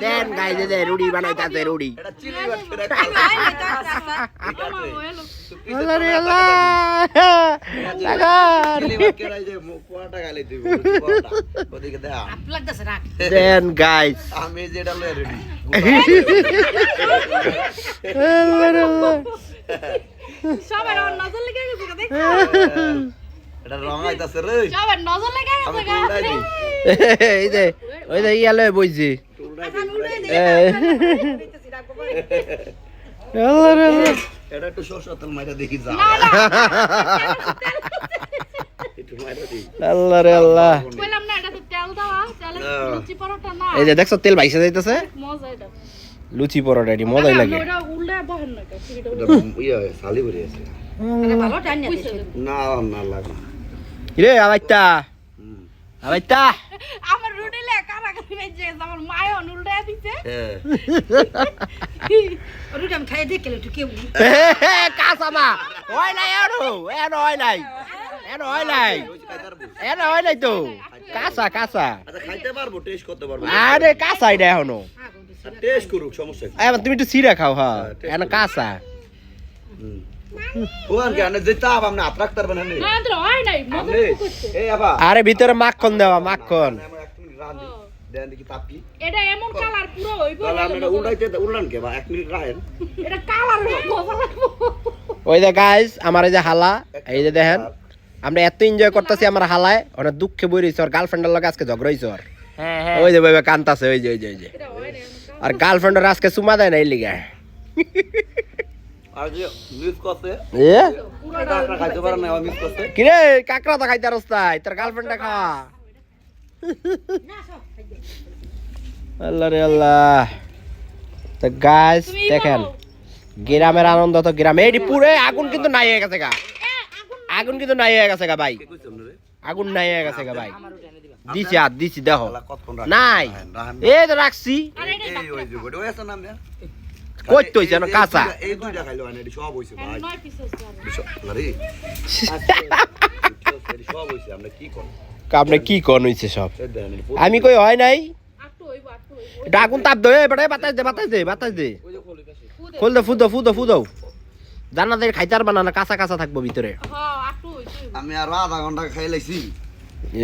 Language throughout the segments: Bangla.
দেন গাইজ দে রুডি বানাইতাছে রুডি আল্লাহ রে আল্লাহ লাগার দেন গাইজ আমি যেটা লয়ে রেডি আল্লাহ রে আল্লাহ সবার নজর লেগে গেছে দেখ এটা রং আইতাছে রে সবার নজর লেগে আমি গেছে টুলডাই দিই এই যে ওই যে ইয়ালে বইছি আল্লাহ রে আল্লাহ এটা একটু সরষের তেল মাইরা দেখি যা একটু মাইরা দিই আল্লাহ রে আল্লাহ কইলাম না এটা তো তেল দাও তেলে লুচি পরোটা না এই যে দেখছো তেল ভাইসা যাইতাছে মজা এটা লুচি পরোটা এটি মজাই লাগে ওটা উল্টা বহেন না ইয়া সালি ভরে আছে ভালো টান না না লাগে রে আবাইতা আবাইতা আমার রুটিলে কারাকারি মেজে আমার মায় উল্টা দিতে হ্যাঁ রুটি আমি খাই দেখলে তুই কেউ কাসামা ওই নাই আরো এনো ওই নাই এনো ওই নাই এনো ওই নাই তো কাসা কাসা আচ্ছা খাইতে পারবো টেস্ট করতে পারবো আরে কাসা এটা এখনো টেস্ট করুক সমস্যা কি এবার তুমি একটু সিরা খাও হ্যাঁ এনো কাসা ওয়ান কেন যেটা আপনি আত্রাক পারবেন না না তো হয় নাই মজা করতে এই আবা আরে ভিতরে মাখন দেওয়া মাখন আমরা এক মিনিট রান দিই দেন দেখি তাপকি এটা এমন কালার পুরো হইবো তাহলে আপনি উল্টান কে বা 1 মিনিট রাখেন এটা কালার মজা লাগবো ওই যে গাইস আমার এই যে হালা এই যে দেখেন আমরা এত এনজয় করতেছি আমার হালায় ওরা দুঃখে বই রইছে আর গার্লফ্রেন্ডের লগে আজকে ঝগড়া হইছে ওর ওই যে ভাবে কান্তাছে ওই যে এটা হয় না আর গার্লফ্রেন্ডের আজকে চুমা দেয় না এই লিগা আর যে মিস করতে এ এটা আপনারা খাইতে পারেন না মিস করতে কি রে কাকড়া তো খাইতে রস্তায় তোর গার্লফ্রেন্ডটা খাওয়া আল্লাহ রে আল্লাহ তো গাইস দেখেন গ্রামের আনন্দ তো গ্রামে এডি পুরে আগুন কিন্তু নাই হয়ে গেছে গা আগুন কিন্তু নাই হয়ে গেছে গা ভাই আগুন নাই হয়ে গেছে গা ভাই দিছি আর দিছি দেখো নাই এই তো রাখছি এই ওই যে বড় আছে না না কই তো জানো কাঁচা এই দুইটা খাইলো না এডি সব হইছে ভাই 9 পিস আছে আরে এডি সব হইছে আমরা কি করব আপনি কি কোন হইছে সব এই দেন আমি কই হয় নাই আটু হইবো এটা আগুন তাপ দে বেটা বাতাস দে বাতাস দে বাতাস দে ফুল দে ফুদো ফুদো ফুদো জান্নাতের খাইতার বানানা কাঁচা কাঁচা থাকবো ভিতরে হ্যাঁ আটু হইছে আমি আর আধা ঘন্টা খাই লাইছি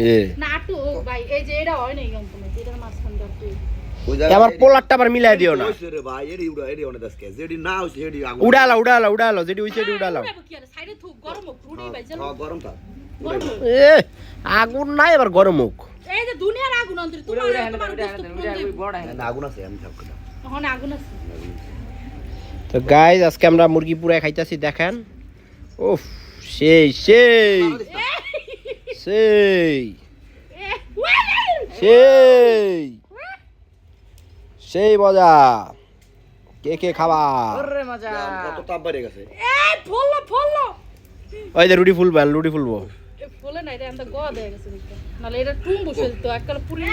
এ না আটু ভাই এই যে এটা হয় নাই কোন এটার মাঝখান দাও আমার পোলারটা আবার মিলাই দিও না হইছে রে ভাই এডি উড়া এডি অনেক দাসকে যেডি না হইছে এডি আগুন উড়ালো যেটি হইছে এটি উড়ালো কি আর সাইডে থু গরম রুটি ভাই হ্যাঁ গরম তা এ আগুন নাই এবার গরম মুখ এই যে দুনিয়ার আগুন অন্তরে তোমার না আগুন আছে আমি সব কথা এখন আগুন আছে তো গাইস আজকে আমরা মুরগি পুরা খাইতাছি দেখেন উফ সেই সেই সেই সেই সেই মজা কে কে খাবা কত তাপ বেড়ে গেছে এই ফললো ওই যে রুটি ফুলবো ফুলে না এটা আমরা গদ হয়ে গেছে নালে এটা টুম বসে তো এককাল পুরি